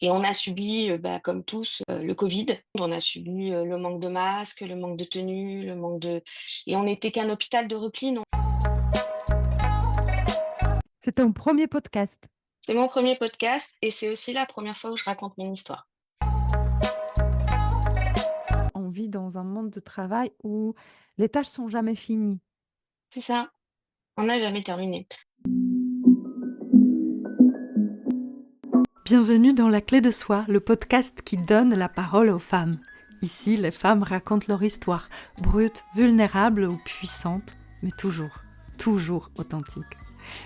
Et on a subi, comme tous, le covid. On a subi, le manque de masques, le manque de tenues, le manque de et on n'était qu'un hôpital de repli, non. C'est ton premier podcast. C'est mon premier podcast et c'est aussi la première fois où je raconte mon histoire. On vit dans un monde de travail où les tâches sont jamais finies. C'est ça, on n'a jamais terminé. Bienvenue dans La Clé de Soi, le podcast qui donne la parole aux femmes. Ici, les femmes racontent leur histoire, brute, vulnérable ou puissante, mais toujours authentique.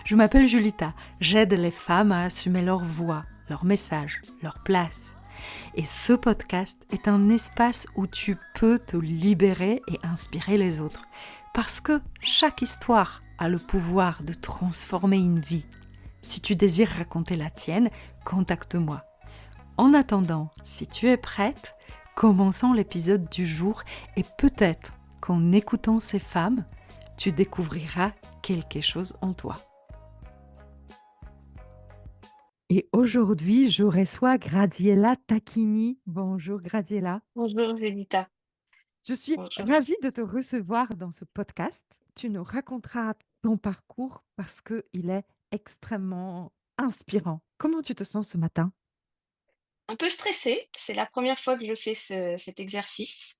Je m'appelle Julita, j'aide les femmes à assumer leur voix, leur message, leur place. Et ce podcast est un espace où tu peux te libérer et inspirer les autres. Parce que chaque histoire a le pouvoir de transformer une vie. Si tu désires raconter la tienne, contacte-moi. En attendant, si tu es prête, commençons l'épisode du jour et peut-être qu'en écoutant ces femmes, tu découvriras quelque chose en toi. Et aujourd'hui, je reçois Graziella Tacchini. Bonjour Graziella. Bonjour Jolita, Je suis bonjour. ravie de te recevoir dans ce podcast. Tu nous raconteras ton parcours parce qu'il est extrêmement inspirant. Comment tu te sens ce matin? Un peu stressée, c'est la première fois que je fais cet exercice.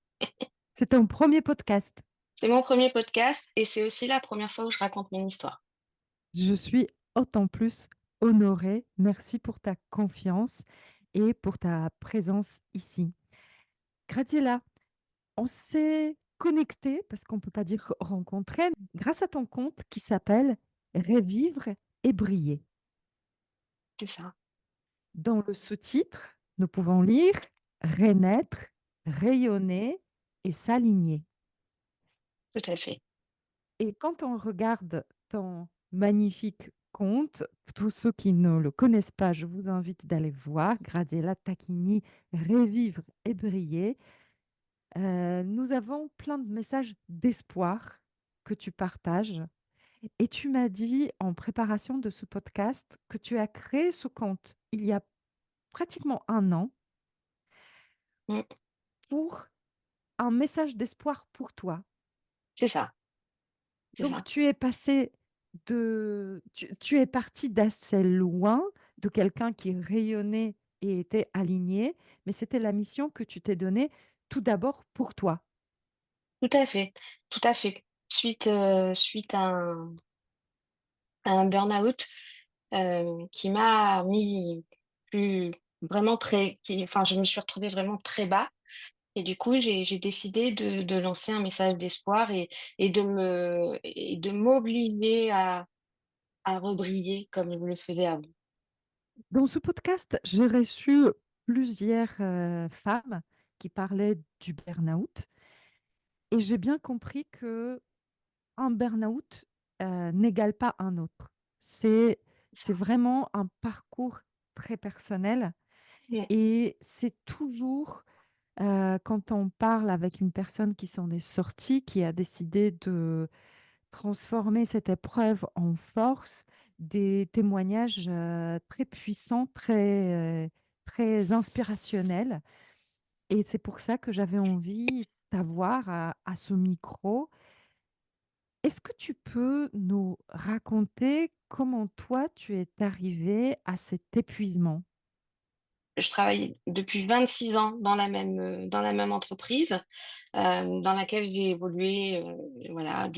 C'est ton premier podcast. C'est mon premier podcast et c'est aussi la première fois où je raconte mon histoire. Je suis autant plus honorée. Merci pour ta confiance et pour ta présence ici. Graziella, on s'est connecté, parce qu'on ne peut pas dire rencontrer, grâce à ton compte qui s'appelle Revivre et briller. C'est ça, Dans le sous-titre, nous pouvons lire renaître, rayonner et s'aligner. tout à fait. Et quand on regarde ton magnifique compte, tous ceux qui ne le connaissent pas, je vous invite d'aller voir Graziella Tacchini, Revivre et briller. Nous avons plein de messages d'espoir que tu partages. Et tu m'as dit en préparation de ce podcast que tu as créé ce compte il y a pratiquement un an Mmh, pour un message d'espoir pour toi. c'est ça, c'est Donc ça. tu es passé tu es parti d'assez loin, de quelqu'un qui rayonnait et était aligné, mais c'était la mission que tu t'es donnée tout d'abord pour toi. Tout à fait, tout à fait. Suite à un burn-out, qui m'a mis plus vraiment très qui enfin, je me suis retrouvée vraiment très bas et du coup, j'ai décidé de lancer un message d'espoir et de m'obliger à rebriller comme je le faisais avant. Dans ce podcast, j'ai reçu plusieurs, femmes qui parlaient du burn-out et j'ai bien compris que un burn-out, n'égale pas un autre. C'est C'est c'est ça. vraiment un parcours très personnel Mmh, et c'est toujours, quand on parle avec une personne qui s'en est sortie, qui a décidé de transformer cette épreuve en force, des témoignages, très puissants, très inspirationnels et c'est pour ça que j'avais envie d'avoir à ce micro. Est-ce que tu peux nous raconter comment toi tu es arrivé à cet épuisement? je travaille depuis 26 ans dans la même entreprise, dans laquelle j'ai évolué, voilà,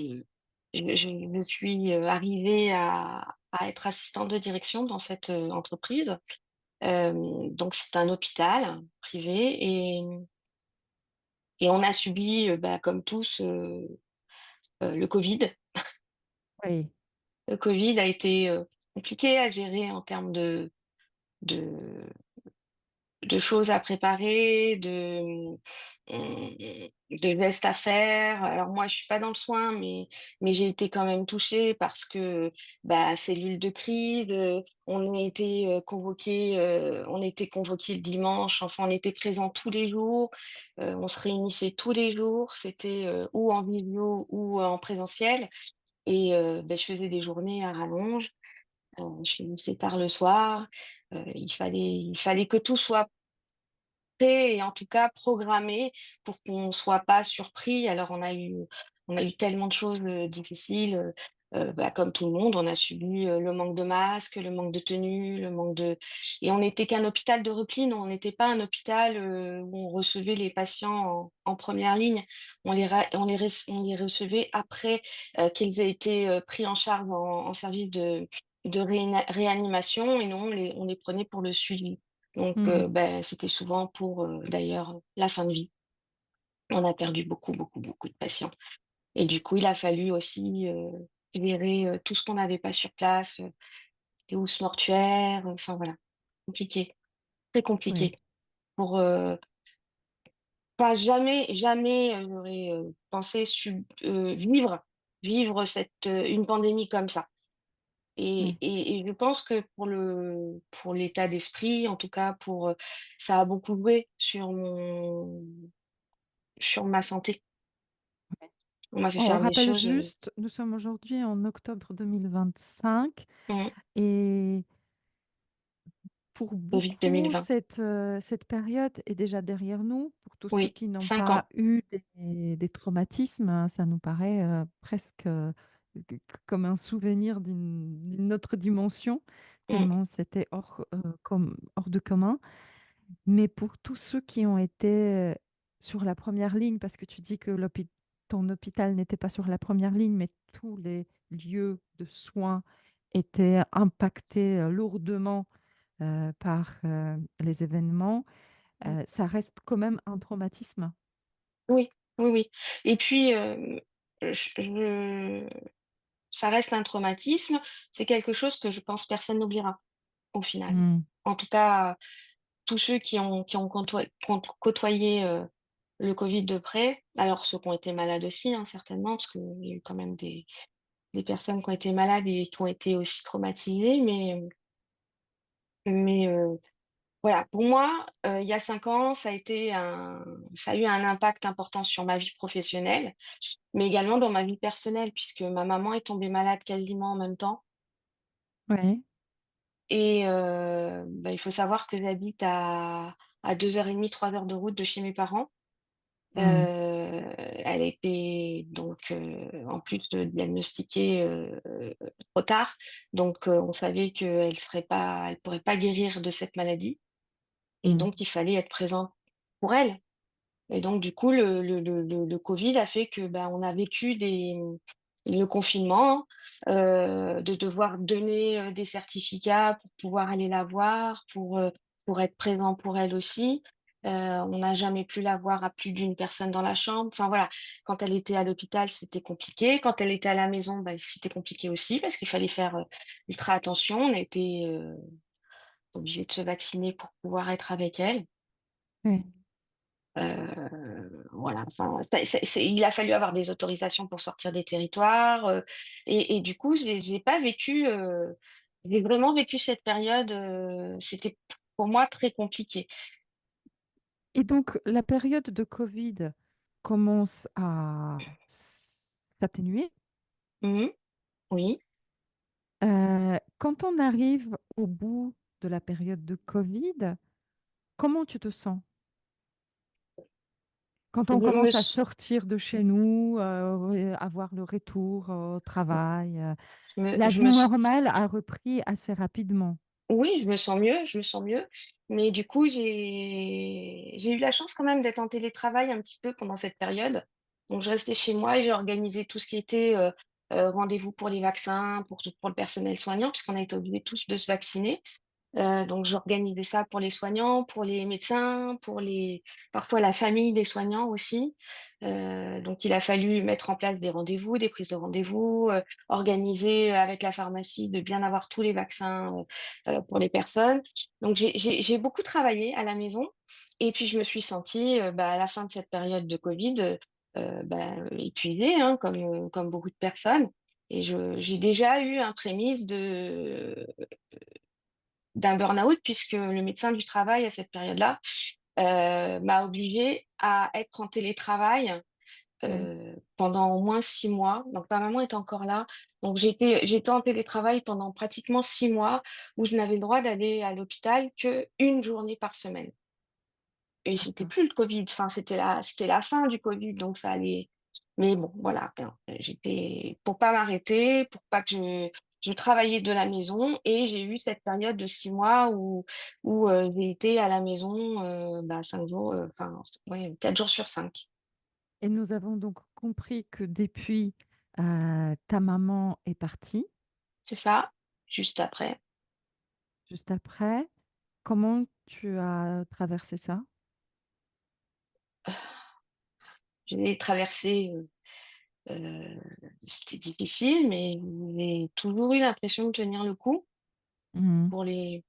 je suis, arrivée à être assistante de direction dans cette, entreprise. Donc c'est un hôpital privé et on a subi, comme tous, le covid. Oui. Le covid a été, compliqué à gérer en termes de de choses à préparer, de gestes à faire. Alors moi, je suis pas dans le soin, mais j'ai été quand même touchée parce que, cellule de crise, on était convoqués le dimanche, enfin, on était présents tous les jours, on se réunissait tous les jours, c'était, ou en visio ou en présentiel et je faisais des journées à rallonge. Je finissais tard le soir, il fallait que tout soit et en tout cas programmé pour qu'on soit pas surpris. Alors on a eu tellement de choses, difficiles, bah, comme tout le monde, on a subi, le manque de masques, le manque de tenues, le manque de et on n'était qu'un hôpital de repli, nous, on n'était pas un hôpital, où on recevait les patients en première ligne. On les recevait après, qu'ils aient été, pris en charge en service de réanimation et nous on les prenait pour le suivi. Donc, Mmh. c'était souvent pour, d'ailleurs, la fin de vie. On a perdu beaucoup, beaucoup, beaucoup de patients et du coup, il a fallu aussi, gérer, tout ce qu'on n'avait pas sur place, les housses mortuaires, enfin voilà, compliqué, très Oui, compliqué pour, enfin jamais, jamais, j'aurais, pensé vivre une pandémie comme ça et oui, et et je pense que pour l'état d'esprit, en tout cas ça a beaucoup joué sur ma santé. ouais. On m'a fait On faire des rappelle choses, juste, nous sommes aujourd'hui en octobre 2025 mmh, et pour Covid beaucoup, 2020. cette période est déjà derrière nous. Pour tous ceux Oui, qui n'ont 5 ans. pas eu des traumatismes, hein, ça nous paraît presque comme un souvenir d'une autre dimension, Mmh, tellement c'était hors de commun. Mais pour tous ceux qui ont été sur la première ligne, parce que tu dis que ton hôpital n'était pas sur la première ligne, mais tous les lieux de soins étaient impactés lourdement par les événements, mmh. ça reste quand même un traumatisme. Oui, oui, oui et puis, je ça reste un traumatisme. C'est quelque chose que je pense personne n'oubliera, au final. Mm. En tout cas, tous ceux qui ont côtoyé, le Covid de près, alors ceux qui ont été malades aussi, hein, certainement, parce qu'il y a eu quand même des personnes qui ont été malades et qui ont été aussi traumatisées, mais voilà, pour moi, il y a 5 ans, ça a eu un impact important sur ma vie professionnelle, mais également dans ma vie personnelle puisque ma maman est tombée malade quasiment en même temps Ouais. et bah, il faut savoir que j'habite à 2h30, 3 heures de route de chez mes parents. Mm. Elle était donc, en plus de diagnostiquée, trop tard, donc on savait elle pourrait pas guérir de cette maladie et Mm. donc il fallait être présent pour elle. Et donc du coup, le covid a fait que, bah, on a vécu le confinement, de devoir donner, des certificats pour pouvoir aller la voir, pour être présent pour elle aussi. On n'a jamais pu la voir à plus d'une personne dans la chambre. Enfin voilà, quand elle était à l'hôpital, c'était compliqué. Quand elle était à la maison, bah, c'était compliqué aussi parce qu'il fallait faire, ultra attention. On a été, obligés de se vacciner pour pouvoir être avec elle. Ouais. Voilà, enfin, il a fallu avoir des autorisations pour sortir des territoires, et du coup, j'ai pas vécu, j'ai vraiment vécu cette période, c'était pour moi très compliqué. Et donc, la période de Covid commence à s'atténuer. Mmh. Oui, Quand on arrive au bout de la période de Covid, comment tu te sens? Quand je on me commence à s sortir de chez nous, avoir le retour au travail, la je vie me s normale a repris assez rapidement. oui, je me sens mieux, mais du coup, j'ai eu la chance quand même d'être en télétravail un petit peu pendant cette période. Donc je restais chez moi et j'ai organisé tout ce qui était, rendez-vous pour les vaccins, pour le personnel soignant, puisqu'on a été obligés tous de se vacciner. Donc j'organisais ça pour les soignants, pour les médecins, pour les parfois la famille des soignants aussi. Donc il a fallu mettre en place des rendez-vous, des prises de rendez-vous, organiser avec la pharmacie de bien avoir tous les vaccins, pour les personnes. Donc j'ai beaucoup travaillé à la maison et puis je me suis sentie, bah, à la fin de cette période de covid, bah, épuisée, hein, comme beaucoup de personnes et j'ai déjà eu un prémisse d'un burn-out puisque le médecin du travail à cette période-là, m'a obligée à être en télétravail, Ouais. pendant au moins 6 mois. Donc ma maman était encore là. Donc j'étais en télétravail pendant pratiquement 6 mois où je n'avais le droit d'aller à l'hôpital qu'1 journée par semaine. Et c'était D'accord. plus le covid, enfin c'était la fin du covid, donc ça allait. Mais bon, voilà, j'étais pour pas m'arrêter, pour pas que je travaillais de la maison et j'ai eu cette période de 6 mois où j'ai été à la maison, 5 jours, enfin, ouais, 4 jours sur 5. Et nous avons donc compris que depuis, ta maman est partie. C'est ça, juste après. Juste après, comment tu as traversé ça? J'ai traversé, heu, c'était difficile, mais j'ai toujours eu l'impression de tenir le coup Mmh. pour les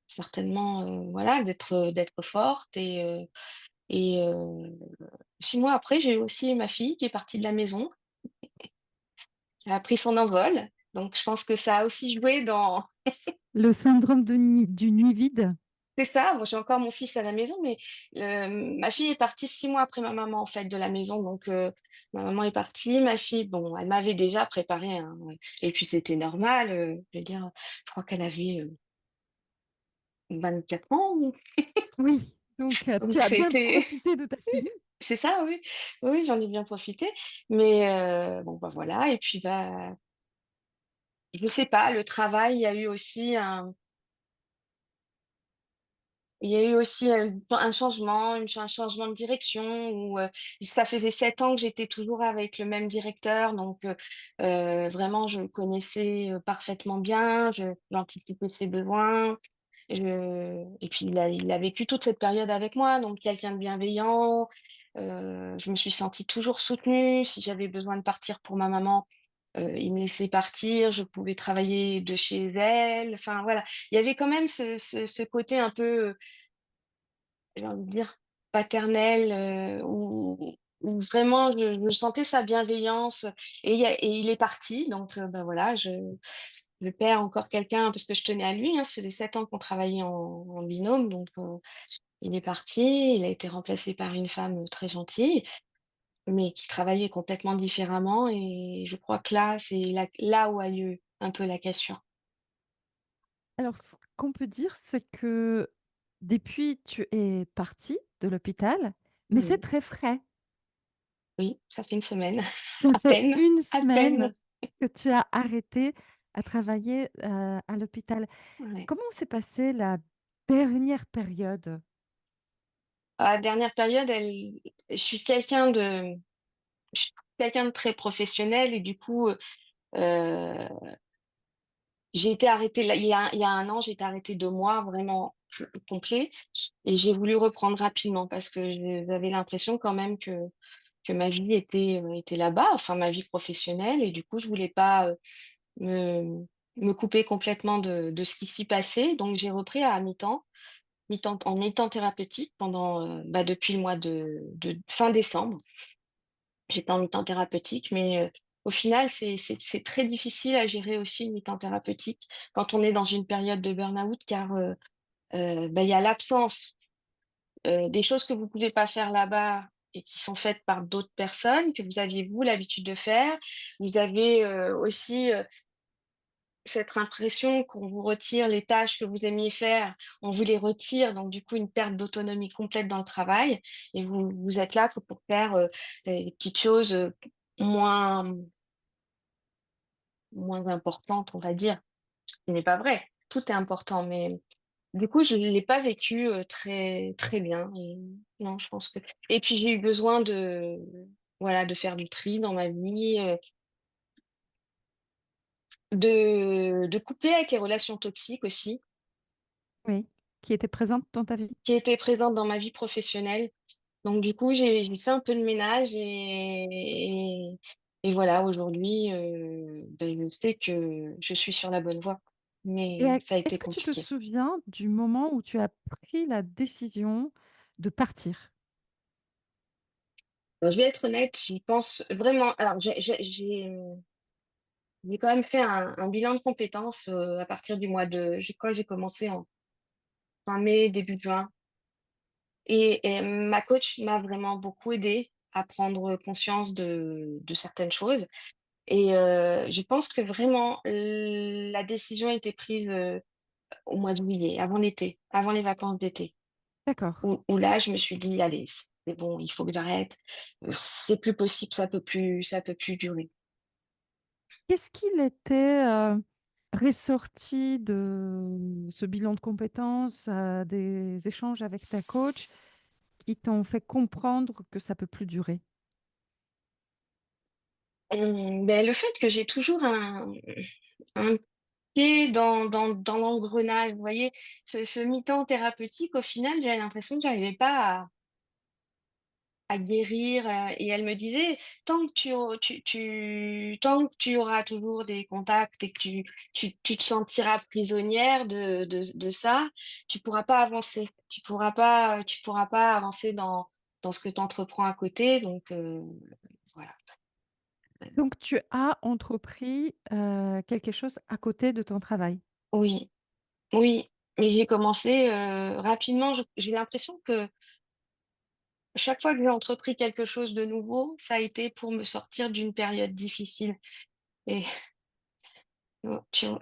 certainement, voilà, d'être forte et 6 mois après, j'ai aussi ma fille qui est partie de la maison. Elle a pris son envol, donc je pense que ça a aussi joué dans. Le syndrome de nid du nid vide? C'est ça, moi j'ai encore mon fils à la maison, mais ma fille est partie 6 mois après ma maman, en fait, de la maison, donc ma maman est partie, ma fille, bon, elle m'avait déjà préparé, hein, ouais, et puis c'était normal, je veux dire, je crois qu'elle avait, 24 ans, Oui, donc donc tu as bien c'était. profité de ta fille. C'est ça, oui. Oui, oui, j'en ai bien profité, mais bon, bah, voilà et puis, bah, je sais pas, le travail, il y a eu aussi un changement, un changement de direction où, ça faisait 7 ans que j'étais toujours avec le même directeur donc vraiment je le connaissais, parfaitement bien, j'anticipais ses besoins. Et puis il a vécu toute cette période avec moi, donc quelqu'un de bienveillant. Je me suis sentie toujours soutenue. Si j'avais besoin de partir pour ma maman, il me laissait partir, je pouvais travailler de chez elle. Enfin voilà, il y avait quand même ce côté un peu, j'ai envie de dire paternel, où vraiment je sentais sa bienveillance et il est parti donc bah, voilà, je perds encore quelqu'un parce que je tenais à lui, hein. Ça faisait 7 ans qu'on travaillait en binôme donc il est parti, il a été remplacé par une femme, très gentille, mais qui travaillait complètement différemment et je crois que là, c'est là où a lieu un peu la cassure. Alors ce qu'on peut dire, c'est que depuis tu es partie de l'hôpital, mais c'est Mmh. très frais. Oui, ça fait une semaine, Ça à fait peine, une à semaine peine. que tu as arrêté à travailler, à l'hôpital. Ouais. Comment s'est passée la dernière période? À la dernière période, je suis quelqu'un de je suis quelqu'un de très professionnel et du coup, j'ai été arrêtée là il y a 1 an, j'ai été arrêtée 2 mois vraiment complet et j'ai voulu reprendre rapidement parce que j'avais l'impression quand même que ma vie était là-bas, enfin ma vie professionnelle et du coup je voulais pas, me me couper complètement de ce qui s'y passait donc j'ai repris à mi-temps thérapeutique pendant, depuis le mois de fin décembre. J'étais en mi-temps thérapeutique, mais au final, c'est très difficile à gérer aussi une mi-temps thérapeutique quand on est dans une période de burn-out car, il y a l'absence, des choses que vous pouvez pas faire là-bas et qui sont faites par d'autres personnes, que vous aviez vous l'habitude de faire. Vous avez, aussi, cette impression qu'on vous retire les tâches que vous aimiez faire, on vous les retire, donc du coup une perte d'autonomie complète dans le travail et vous êtes là que pour faire, des petites choses, moins moins importantes, on va dire. Ce qui n'est pas vrai, tout est important, mais du coup je ne l'ai pas vécu, très très bien et non, je pense que et puis j'ai eu besoin de voilà, de faire du tri dans ma vie, de couper avec les relations toxiques aussi. Oui, qui était présente dans ta vie? Qui était présente dans ma vie professionnelle. Donc du coup, j'ai fait un peu de ménage et voilà, aujourd'hui, je sais que je suis sur la bonne voie, Et mais ça a est-ce été que tu te compliqué. souviens du moment où tu as pris la décision de partir? Je vais être honnête, j'y pense vraiment alors j'ai quand même fait un bilan de compétences, à partir du mois de j'ai commencé en fin mai, début juin et ma coach m'a vraiment beaucoup aidée. à prendre conscience de certaines choses et je pense que vraiment la décision a été prise, au mois de juillet, avant l'été, avant les vacances d'été, D'accord. où là, je me suis dit: «Allez, c'est bon, il faut que j'arrête, c'est plus possible, ça peut plus durer». Qu'est-ce qu'il était, ressorti de ce bilan de compétences, des échanges avec ta coach qui t'ont fait comprendre que ça peut plus durer? Le fait que j'ai toujours un pied dans l'engrenage, vous voyez? Ce mi-temps thérapeutique, au final, j'avais l'impression que j'arrivais pas à guérir, et elle me disait: «Tant que tant que tu auras toujours des contacts et que tu te sentiras prisonnière de ça, tu pourras pas avancer. Tu pourras pas avancer dans ce que tu entreprends à côté», donc voilà. Donc tu as entrepris, quelque chose à côté de ton travail? Oui, oui, mais j'ai commencé, rapidement. J'ai l'impression que chaque fois que j'ai entrepris quelque chose de nouveau, ça a été pour me sortir d'une période difficile et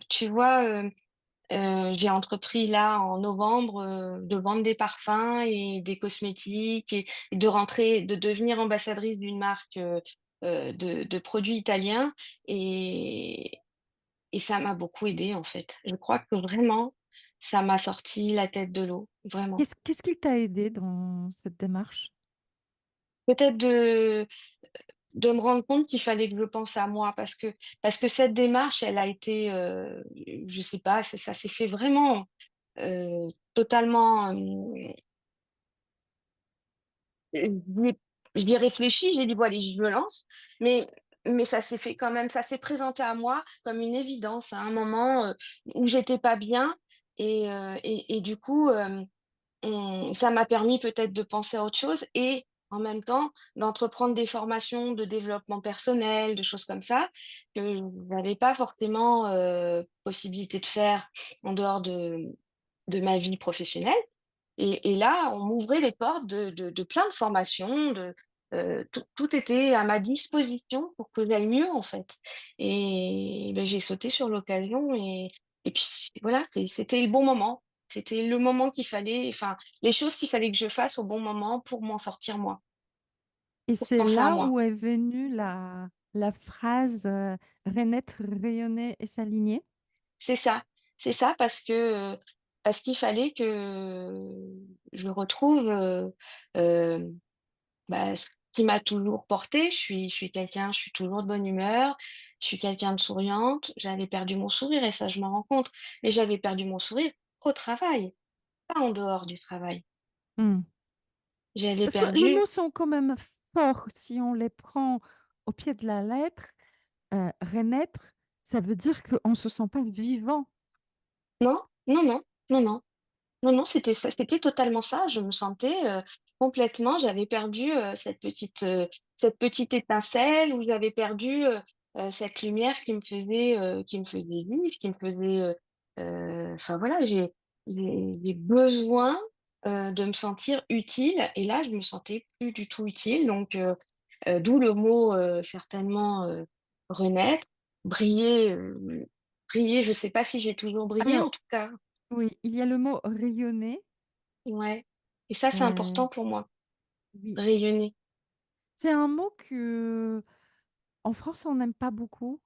tu vois, j'ai entrepris là en novembre, de vendre des parfums et des cosmétiques et de devenir ambassadrice d'une marque, de produits italiens et ça m'a beaucoup aidée en fait. Je crois que vraiment, ça m'a sorti la tête de l'eau, vraiment. Qu'est-ce qui t'a aidé dans cette démarche? Peut-être de me rendre compte qu'il fallait que je pense à moi parce que cette démarche, elle a été, je sais pas, ça s'est fait vraiment, totalement, j'y ai j'y ai réfléchi, j'ai dit: «Bon allez, je me lance», mais ça s'est fait quand même, ça s'est présenté à moi comme une évidence à un moment, où j'étais pas bien et du coup, ça m'a permis peut-être de penser à autre chose et en même temps d'entreprendre des formations de développement personnel, de choses comme ça, que je n'avais pas forcément, possibilité de faire en dehors de ma vie professionnelle et là, on m'ouvrait les portes de plein de formations, tout était à ma disposition pour que j'aille mieux, en fait et j'ai sauté sur l'occasion et puis voilà, c'était le bon moment. C'était le moment qu'il fallait enfin, les choses qu'il fallait que je fasse au bon moment pour m'en sortir moi, Et pour c'est penser à là moi. où est venue la phrase, «Renaître, rayonner et s'aligner»? C'est ça, c'est ça parce qu'il fallait que je retrouve, ce qui m'a toujours portée. Je suis toujours de bonne humeur, je suis quelqu'un de souriante. J'avais perdu mon sourire et ça, je m'en rends compte, mais j'avais perdu mon sourire au travail, pas en dehors du travail. Mmh. J'avais Parce que les perdu mots sont quand même forts si on les prend au pied de la lettre. Renaître, ça veut dire qu'on ne se sent pas vivant. non, non, non, non, non. Non, non, c'était ça, c'était totalement ça. Je me sentais, complètement j'avais perdu, cette petite étincelle où j'avais perdu, cette lumière qui me faisait vivre, qui me faisait, enfin voilà, j'ai besoin, de me sentir utile et là, je me sentais plus du tout utile donc d'où le mot, certainement, renaître, briller, briller, je sais pas si j'ai toujours brillé en Alors tout cas. oui, il y a le mot «rayonner». Ouais et ça, c'est heu, important pour moi, oui, rayonner. c'est un mot que en France, on n'aime pas beaucoup.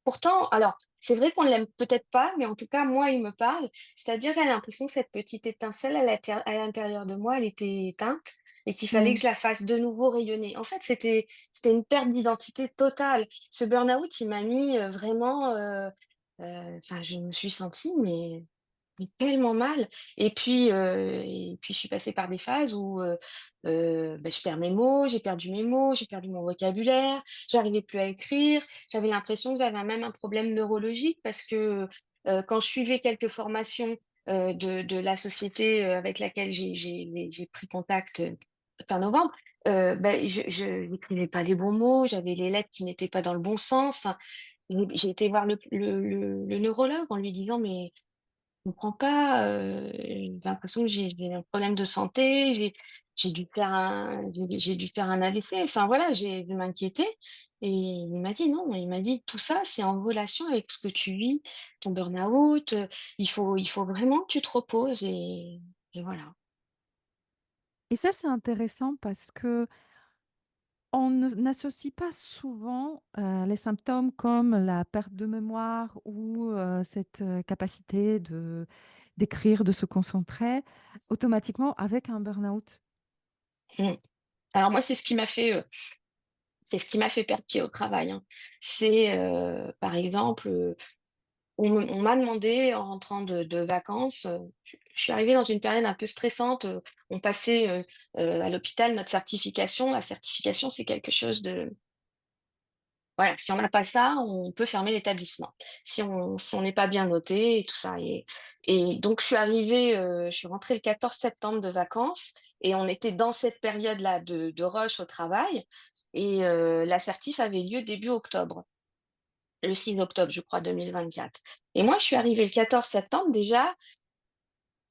Pourtant, alors, c'est vrai qu'on l'aime peut-être pas, mais en tout cas, moi, il me parle. C'est-à-dire, j'ai l'impression que cette petite étincelle à l'intérieur de moi, elle était éteinte et qu'il fallait Mmh. que je la fasse de nouveau rayonner. En fait, c'était une perte d'identité totale. Ce burn-out, il m'a mis, vraiment, enfin, je me suis sentie mais tellement mal et puis je suis passée par des phases où, je perds mes mots, j'ai perdu mes mots, j'ai perdu mon vocabulaire, j'arrivais plus à écrire. J'avais l'impression que j'avais même un problème neurologique parce que, quand je suivais quelques formations, de la société, avec laquelle j'ai pris contact, fin novembre, je n'écrivais pas les bons mots, j'avais les lettres qui n'étaient pas dans le bon sens. Enfin, j'ai été voir le neurologue en lui disant: «Mais je comprends pas, j'ai l'impression que j'ai un problème de santé, j'ai dû faire un AVC, enfin voilà, j'ai dû m'inquiéter et il m'a dit: «Non», il m'a dit: «Tout ça, c'est en relation avec ce que tu vis, ton burn-out, il faut vraiment que tu te reposes» et voilà. Et ça, c'est intéressant parce que on ne n'associe pas souvent, les symptômes comme la perte de mémoire ou, cette, capacité de d'écrire, de se concentrer automatiquement avec un burn-out. Mmh. Alors moi, c'est ce qui m'a fait perdre pied au travail, hein. C'est, par exemple, on m'a demandé en rentrant de vacances, je suis arrivée dans une période un peu stressante, on passait, à l'hôpital notre certification. La certification, c'est quelque chose de voilà, si on n'a pas ça, on peut fermer l'établissement. Si on n'est pas bien noté et tout ça et donc je suis rentrée le 14 septembre de vacances et on était dans cette période-là de rush au travail et la certif avait lieu début octobre, le 6 octobre, je crois, 2024 et moi, je suis arrivée le 14 septembre déjà,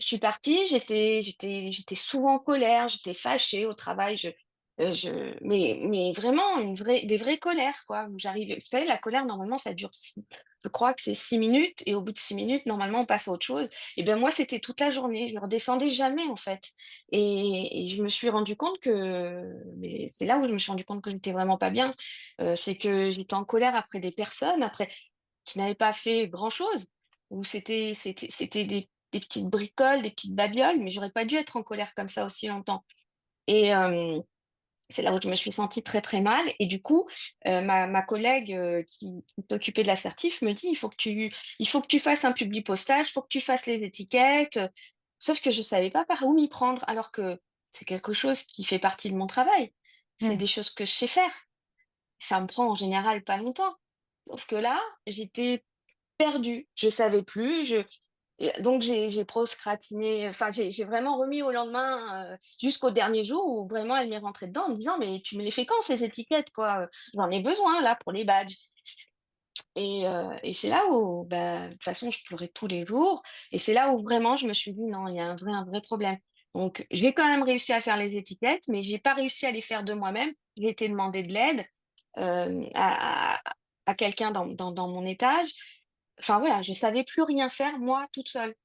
je suis partie, j'étais souvent en colère, j'étais fâchée au travail, mais vraiment des vraies colères quoi, où j'arrivais vous savez la colère normalement ça dure 6 je crois que c'est 6 minutes et au bout de 6 minutes normalement on passe à autre chose et ben moi c'était toute la journée, je ne redescendais jamais en fait et je me suis rendu compte mais c'est là où je me suis rendu compte que j'étais vraiment pas bien, c'est que j'étais en colère après des personnes, après qui n'avaient pas fait grand chose, où c'était des petites bricoles, des petites babioles, mais j'aurais pas dû être en colère comme ça aussi longtemps et c'est là où je me suis sentie très, très mal et du coup, ma collègue, qui s'occupait de l'assertif me dit: Il faut que tu fasses un publi-postage, il faut que tu fasses les étiquettes», sauf que je savais pas par où m'y prendre alors que c'est quelque chose qui fait partie de mon travail. C'est Ouais. des choses que je sais faire. Ça me prend en général pas longtemps. Sauf que là, j'étais perdue, je savais plus, donc j'ai procrastiné, enfin j'ai vraiment remis au lendemain, jusqu'au dernier jour où vraiment elle m'est rentrée dedans en me disant: «Mais tu me les fais quand ces étiquettes quoi, J'en ai besoin là pour les badges» et c'est là où, bah, de toute façon je pleurais tous les jours et c'est là où vraiment je me suis dit: «Non, il y a un vrai problème». Donc j'ai quand même réussi à faire les étiquettes, mais j'ai pas réussi à les faire de moi-même. J'ai été demander de l'aide, à quelqu'un dans mon étage. Enfin voilà, je savais plus rien faire moi toute seule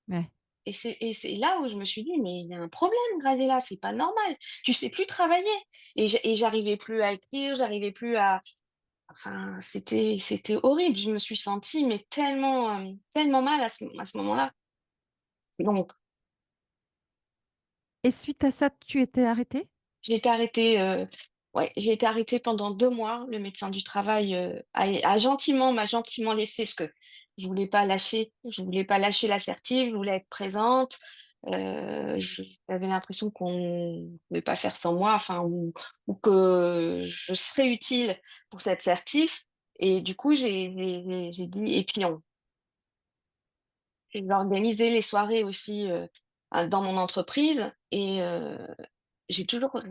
Ouais. et c'est là où je me suis dit: «Mais il y a un problème Graviella, c'est pas normal. Tu sais plus travailler» et j'arrivais plus à écrire, j'arrivais plus à enfin c'était horrible. Je me suis sentie mais tellement, tellement mal à ce moment-là. Donc Et suite à ça, tu étais arrêtée? j'ai été arrêtée, ouais, j'ai été arrêtée pendant 2 mois. Le médecin du travail, m'a gentiment laissée parce que je voulais pas lâcher l'assertive, je voulais être présente. J'avais l'impression qu'on ne pouvait pas faire sans moi, enfin ou que je serais utile pour cette certif et du coup, j'ai dit et puis j'ai organisé les soirées aussi, dans mon entreprise et j'ai toujours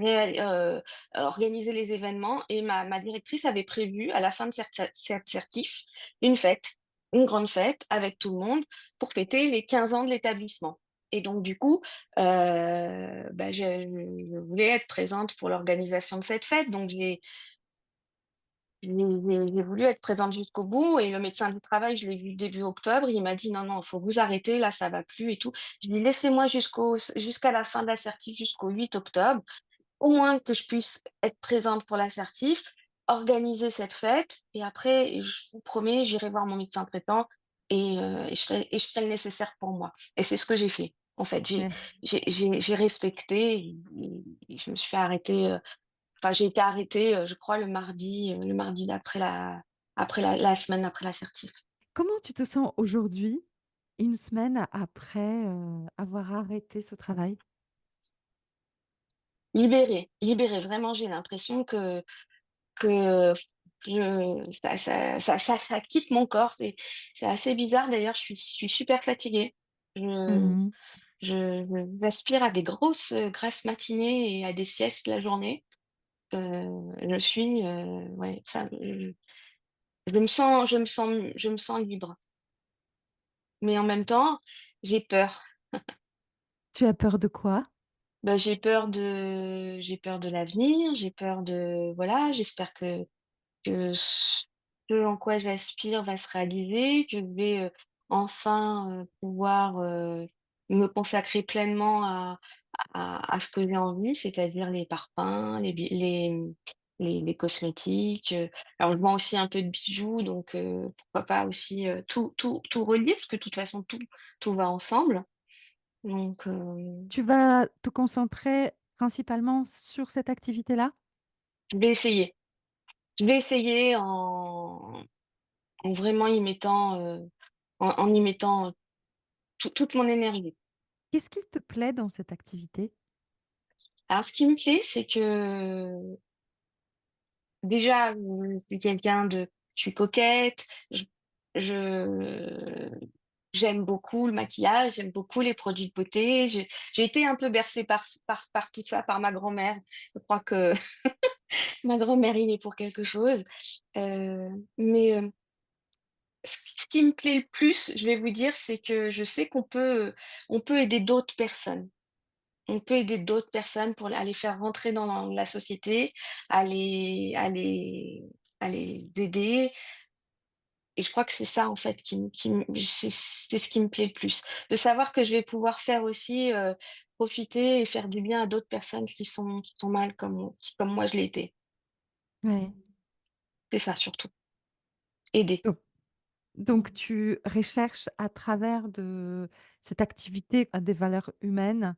organisé les événements et ma directrice avait prévu à la fin de cette certif, une fête, une grande fête avec tout le monde pour fêter les 15 ans de l'établissement et donc du coup, bah, je voulais être présente pour l'organisation de cette fête donc j'ai voulu être présente jusqu'au bout et le médecin du travail, je l'ai vu début octobre, il m'a dit: «Non, non, il faut vous arrêter, là, ça va plus et tout». Je lui ai dit: «Laissez-moi jusqu'à la fin de l'assertif, jusqu'au 8 octobre, au moins que je puisse être présente pour l'assertif, organiser cette fête et après, je vous promets, j'irai voir mon médecin traitant et je ferai le nécessaire pour moi» et c'est ce que j'ai fait. En fait, Ouais. j'ai respecté et je me suis fait arrêter, enfin, j'ai été arrêtée, je crois le mardi après la semaine après l'assertif. Comment tu te sens aujourd'hui, une semaine après, avoir arrêté ce travail? Libérée, libérée, vraiment, j'ai l'impression que ça quitte mon corps. C'est assez bizarre d'ailleurs, je suis super fatiguée. Je Mmh. j'aspire à des grosses, grasses matinées et à des siestes la journée. Je suis, ouais, je me sens libre, mais en même temps, j'ai peur. Tu as peur de quoi? bah, j'ai peur de l'avenir, j'ai peur de voilà, j'espère que ce en quoi j'aspire va se réaliser, que je vais, enfin, pouvoir, me consacrer pleinement à ce que j'ai envie, c'est-à-dire les parfums, les cosmétiques, alors je vends aussi un peu de bijoux donc pourquoi pas aussi, tout relier parce que de toute façon tout va ensemble donc Tu vas te concentrer principalement sur cette activité-là? je vais essayer. Je vais essayer en vraiment y mettant, en y mettant toute mon énergie. Qu'est-ce qui te plaît dans cette activité? Alors ce qui me plaît, c'est que déjà, je suis coquette, je j'aime beaucoup le maquillage, j'aime beaucoup les produits de beauté. J'ai été un peu bercée par tout ça, par ma grand-mère. Je crois que ma grand-mère y est pour quelque chose. Mais, ce qui me plaît le plus, je vais vous dire, c'est que je sais on peut aider d'autres personnes. On peut aider d'autres personnes pour les faire rentrer dans la société, à les à les à les aider et je crois que c'est ça, en fait, qui me c'est ce qui me plaît le plus. De savoir que je vais pouvoir faire aussi, profiter et faire du bien à d'autres personnes qui sont mal comme moi je l'ai été. Ouais. C'est ça surtout, aider. Donc tu recherches à travers de cette activité à des valeurs humaines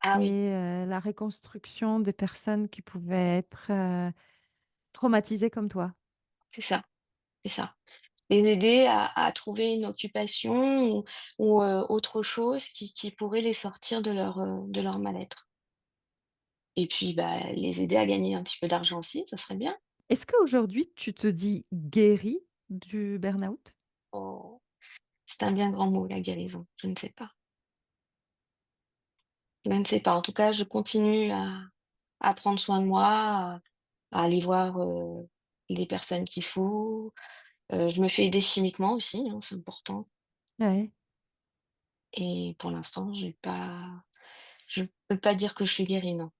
Ah oui, et la reconstruction des personnes qui pouvaient être, traumatisées comme toi? c'est ça, c'est ça. Les aider à trouver une occupation ou autre chose qui pourrait les sortir de leur mal-être. Et puis, bah, les aider à gagner un petit peu d'argent aussi, ça serait bien. Est-ce qu'aujourd'hui tu te dis guérie du burn-out? Oh, c'est un bien grand mot, la guérison, je ne sais pas. Je ne sais pas. En tout cas, je continue à prendre soin de moi, à aller voir, les personnes qu'il faut. Je me fais aider chimiquement aussi, hein, c'est important Ouais, et pour l'instant, je peux pas dire que je suis guérie, non.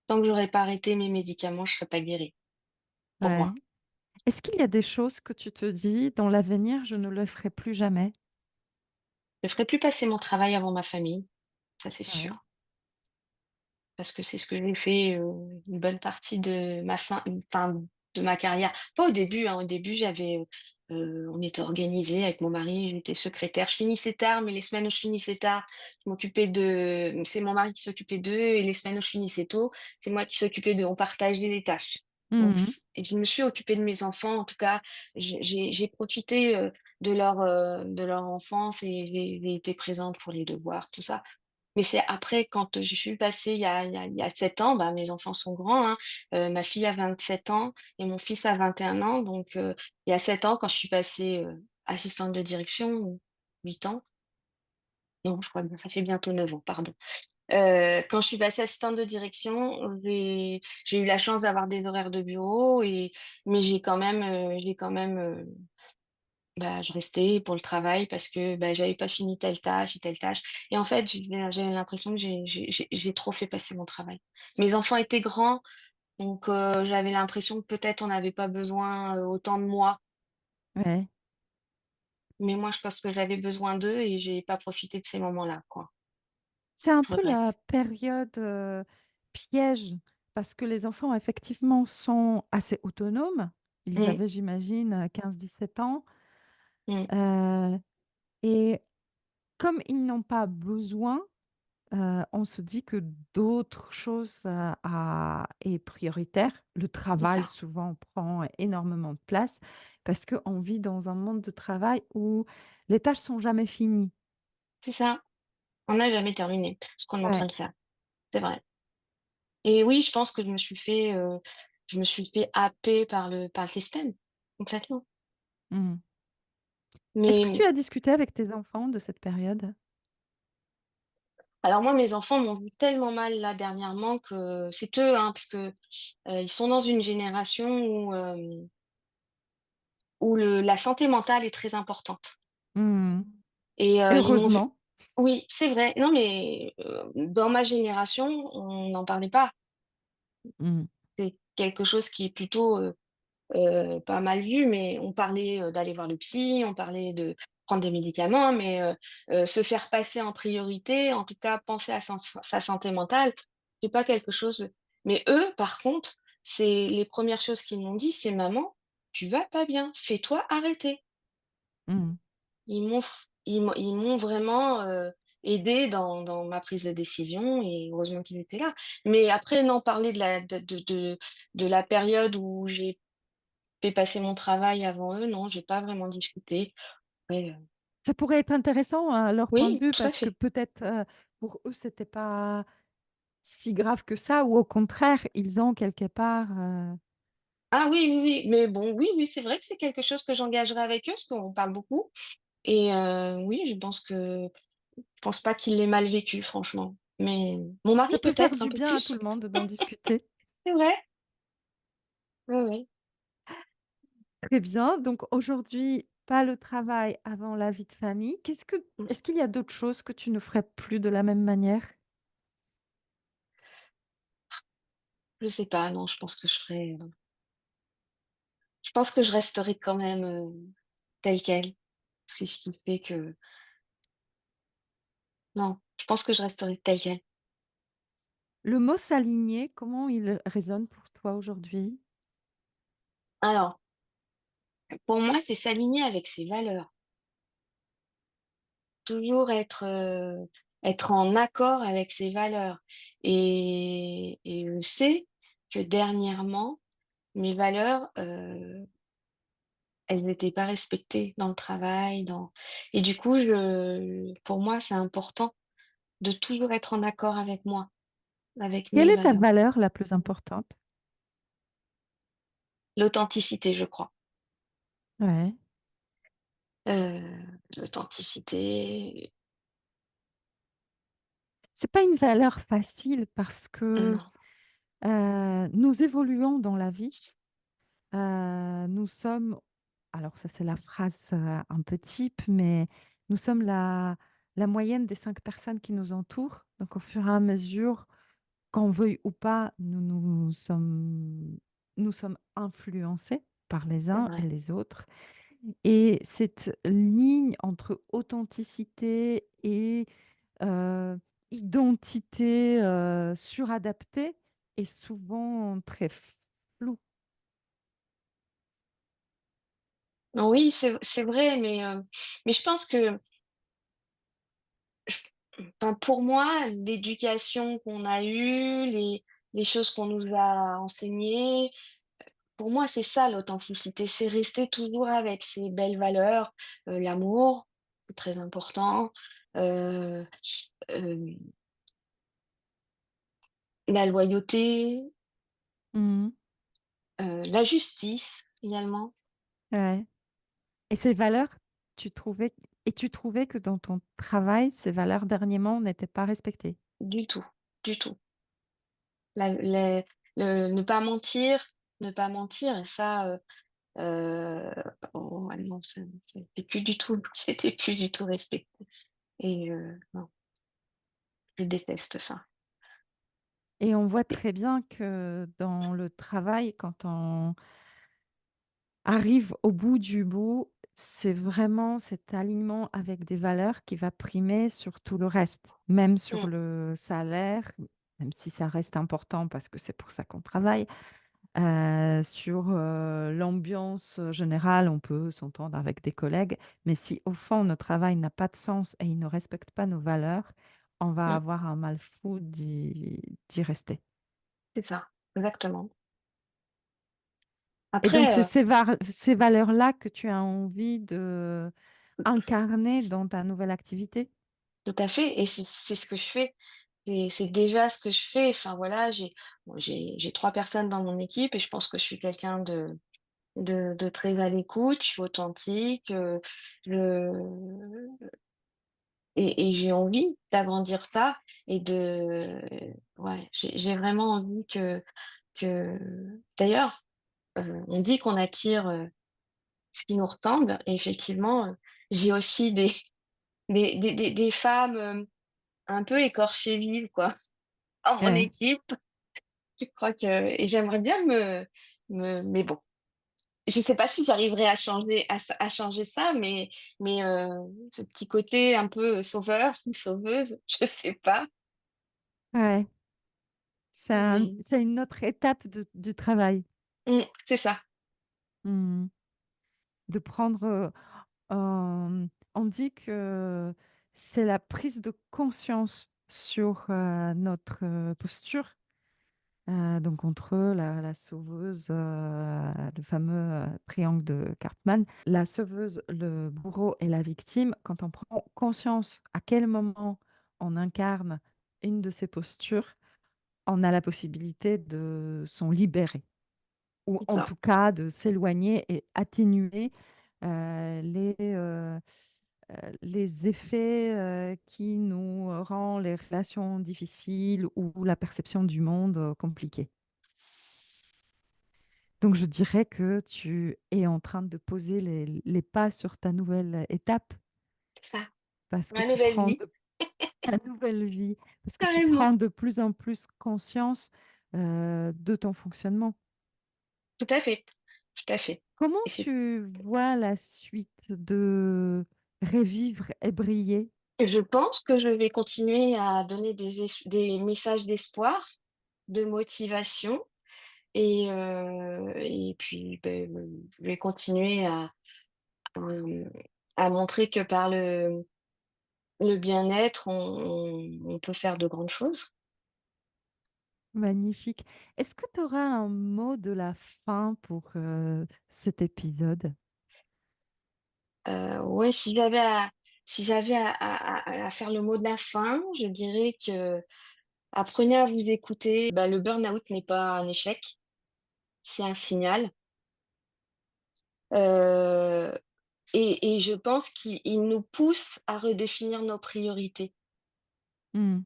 Tant que j'aurais pas arrêté mes médicaments, je serais pas guérie, pour ouais. moi. Est-ce qu'il y a des choses que tu te dis: «Dans l'avenir, je ne le ferai plus jamais»? Je ferai plus passer mon travail avant ma famille, ça c'est Ouais, sûr. Parce que c'est ce que j'ai fait, une bonne partie de ma de ma carrière. Pas au début, hein, au début j'avais, on était organisés avec mon mari, j'étais secrétaire. Je finissais tard, mais les semaines où je finissais tard, c'est mon mari qui s'occupait d'eux et les semaines où je finissais tôt, c'est moi qui s'occupais d'eux. On partageait les tâches. Donc mmh. c et je me suis occupée de mes enfants, en tout cas, j'ai profité, de leur enfance et j'ai été présente pour les devoirs, tout ça. Mais c'est après quand je suis passée il y a 7 ans, bah, mes enfants sont grands, hein, ma fille a 27 ans et mon fils a 21 ans donc il y a 7 ans quand je suis passée, assistante de direction ou 8 ans, non je crois que ça fait bientôt 9 ans, pardon. Quand je suis passée assistante de direction, j'ai eu la chance d'avoir des horaires de bureau mais j'ai quand même, bah, je restais pour le travail parce que, bah, j'avais pas fini telle tâche et telle tâche et en fait, j'avais l'impression que j'ai trop fait passer mon travail. Mes enfants étaient grands, donc j'avais l'impression que peut-être on n'avait pas besoin, autant de moi, Ouais. mais moi, je pense que j'avais besoin d'eux et j'ai pas profité de ces moments-là, quoi. C'est un Je peu la regrette. période, piège parce que les enfants effectivement sont assez autonomes. Ils Mmh, avaient j'imagine, 15-17 ans, mmh, heu et comme ils n'ont pas besoin, on se dit que d'autres choses, est prioritaire. Le c'est travail ça, souvent prend énormément de place parce qu'on vit dans un monde de travail où les tâches sont jamais finies. c'est ça. On n'a jamais terminé ce qu'on est en train Ouais. de faire, c'est vrai et oui, je pense que je me suis fait happer par le système, complètement, Mmh. Est-ce que tu mais as discuté avec tes enfants de cette période? alors moi, mes enfants m'ont vu tellement mal là dernièrement que c'est eux, hein, parce que, ils sont dans une génération où la santé mentale est très importante Mmh. et ils m'ont vu Heureusement. Oui, c'est vrai. Non, mais dans ma génération, on n'en parlait pas. Mmh. C'est quelque chose qui est plutôt, pas mal vu, mais on parlait, d'aller voir le psy, on parlait de prendre des médicaments, mais se faire passer en priorité, en tout cas penser à sa santé mentale, c'est pas quelque chose, mais eux, par contre, c'est les premières choses qu'ils m'ont dit, c'est: «Maman, tu vas pas bien, fais-toi arrêter». Mmh. Ils m'ont vraiment, aidée dans ma prise de décision et heureusement qu'ils étaient là. Mais après, non, parler de la période où j'ai fait passer mon travail avant eux, non, j'ai pas vraiment discuté. Mais, Ça pourrait être intéressant, leur point de oui, vue tout à parce que fait. peut-être, pour eux, c'était pas si grave que ça ou au contraire, ils ont quelque part, Ah oui, oui, oui, mais bon, oui, oui, c'est vrai que c'est quelque chose que j'engagerai avec eux, parce qu'on parle beaucoup et oui, je pense pas qu'ils l'aient mal vécu, franchement. Mais mon mari ça peut faire peut-être un du peu bien à tout plus. le monde d'en discuter. C'est vrai, oui, oui. Très bien, donc aujourd'hui, pas le travail avant la vie de famille. Mmh. Est-ce qu'il y a d'autres choses que tu ne ferais plus de la même manière? Je sais pas, non, je pense que je resterai quand même, telle quelle. C'est ce qui fait que non, je pense que je resterai telle quelle. Le mot «s'aligner», comment il résonne pour toi aujourd'hui? Alors, pour moi, c'est s'aligner avec ses valeurs. Toujours être en accord avec ses valeurs et je sais que dernièrement, mes valeurs, elles n'étaient pas respectées dans le travail, et du coup, pour moi, c'est important de toujours être en accord avec moi, avec Quelle mes est ta valeurs. valeur la plus importante? L'authenticité, je crois. Ouais. L'authenticité, C'est pas une valeur facile parce que, non, nous évoluons dans la vie. Nous sommes alors ça c'est la phrase, un peu type, mais nous sommes la moyenne des 5 personnes qui nous entourent. Donc au fur et à mesure, qu'on veuille ou pas, nous sommes influencés par les c'est uns et vrai. les autres et cette ligne entre authenticité et heu, identité, suradaptée est souvent très floue. Oui, c'est vrai, mais je pense que enfin, pour moi, l'éducation qu'on a eue, les choses qu'on nous a enseignées, pour moi, c'est ça l'authenticité, c'est rester toujours avec ces belles valeurs, l'amour, c'est très important, heu, hem, la loyauté, Mmh. la justice également, Ouais. Et ces valeurs, tu trouvais que dans ton travail, ces valeurs dernièrement n'étaient pas respectées? du tout, du tout. La les le ne pas mentir et ça, oh ouais, non, c'était plus du tout c'était plus du tout respecté et non, je déteste ça. Et on voit très bien que dans le travail, quand on arrive au bout du bout, c'est vraiment cet alignement avec des valeurs qui va primer sur tout le reste, même sur Mmh, le salaire, même si ça reste important parce que c'est pour ça qu'on travaille. Sur, l'ambiance, générale, on peut s'entendre avec des collègues, mais si au fond notre travail n'a pas de sens et il ne respecte pas nos valeurs, on va mmh, avoir un mal fou d'y rester. c'est ça, exactement. Et donc Après, c'est ces valeurs-là que tu as envie de incarner dans ta nouvelle activité? tout à fait et c'est ce que je fais. C'est déjà ce que je fais. Enfin voilà, j'ai 3 personnes dans mon équipe et je pense que je suis quelqu'un de très à l'écoute, je suis authentique, je et j'ai envie d'agrandir ça et ouais, j'ai vraiment envie que d'ailleurs, on dit qu'on attire, ce qui nous ressemble et effectivement, j'ai aussi des femmes, un peu écorchées vives, quoi, dans mon Ouais, équipe. Je crois que et j'aimerais bien mais bon, je sais pas si j'arriverai à changer ça, mais ce petit côté un peu sauveur ou sauveuse, je sais pas. ouais. Mais C'est une autre étape du travail. c'est ça, Hmm. De prendre, on dit que c'est la prise de conscience sur notre posture. Donc entre la sauveuse, le fameux triangle de Cartman, la sauveuse, le bourreau et la victime, quand on prend conscience à quel moment on incarne une de ces postures, on a la possibilité de s'en libérer, ou c'est en ça, tout cas de s'éloigner et atténuer les effets qui nous rendent les relations difficiles ou la perception du monde compliquée. Donc, je dirais que tu es en train de poser les pas sur ta nouvelle étape c'est ça. parce que Ma tu nouvelle prends vie, de ta nouvelle vie, parce que tu carrément. prends de plus en plus conscience de ton fonctionnement. Tout à fait, tout à fait. Comment Et c'est tu vois la suite de Revivre et briller? je pense que je vais continuer à donner des messages d'espoir, de motivation et puis, je vais continuer à à montrer que par le bien-être, on peut faire de grandes choses. Magnifique. Est-ce que tu auras un mot de la fin pour cet épisode? Ouais, si j'avais à faire le mot de la fin, je dirais que apprenez à vous écouter. Bah, le burn-out n'est pas un échec, c'est un signal. Heu et je pense qu'il nous pousse à redéfinir nos priorités Hmm.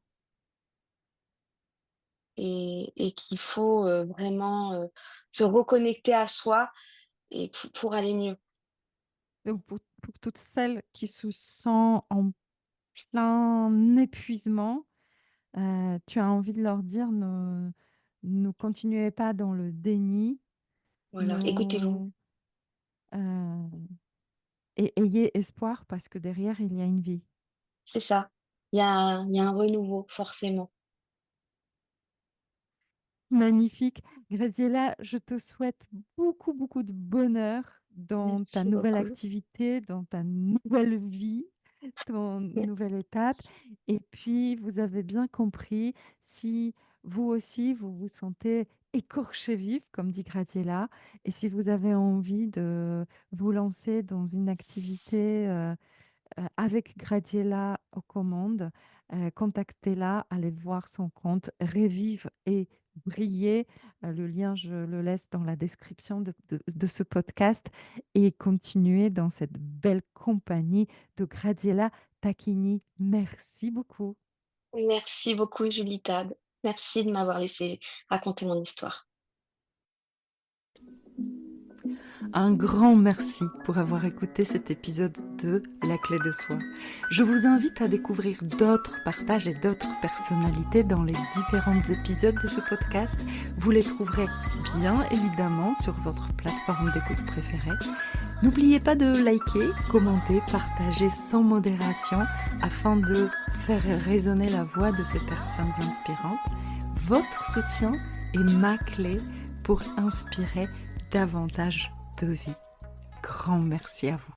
et qu'il faut, vraiment, se reconnecter à soi et pour aller mieux. Donc, pour toutes celles qui se sentent en plein épuisement, tu as envie de leur dire ne continuez pas dans le déni, Voilà, écoutez-vous, ne, euh, et ayez espoir parce que derrière, il y a une vie. c'est ça. Il y a un renouveau forcément. Magnifique. Graziella, je te souhaite beaucoup, beaucoup de bonheur dans ta Merci nouvelle beaucoup. activité, dans ta nouvelle vie, ton nouvelle étape. Et puis, vous avez bien compris, si vous aussi, vous vous sentez écorché vif, comme dit Graziella, et si vous avez envie de vous lancer dans une activité avec Gradiela aux commandes, contactez-la, allez voir son compte Revive et briller. Le lien, je le laisse dans la description de ce podcast et continuez dans cette belle compagnie de Gradiela Tacchini. Merci beaucoup. Merci beaucoup Julita. Merci de m'avoir laissé raconter mon histoire. Un grand merci pour avoir écouté cet épisode de La clé de soi. Je vous invite à découvrir d'autres partages et d'autres personnalités dans les différents épisodes de ce podcast. Vous les trouverez bien évidemment sur votre plateforme d'écoute préférée. N'oubliez pas de liker, commenter, partager sans modération afin de faire résonner la voix de ces personnes inspirantes. Votre soutien est ma clé pour inspirer davantage de vie. Grand merci à vous.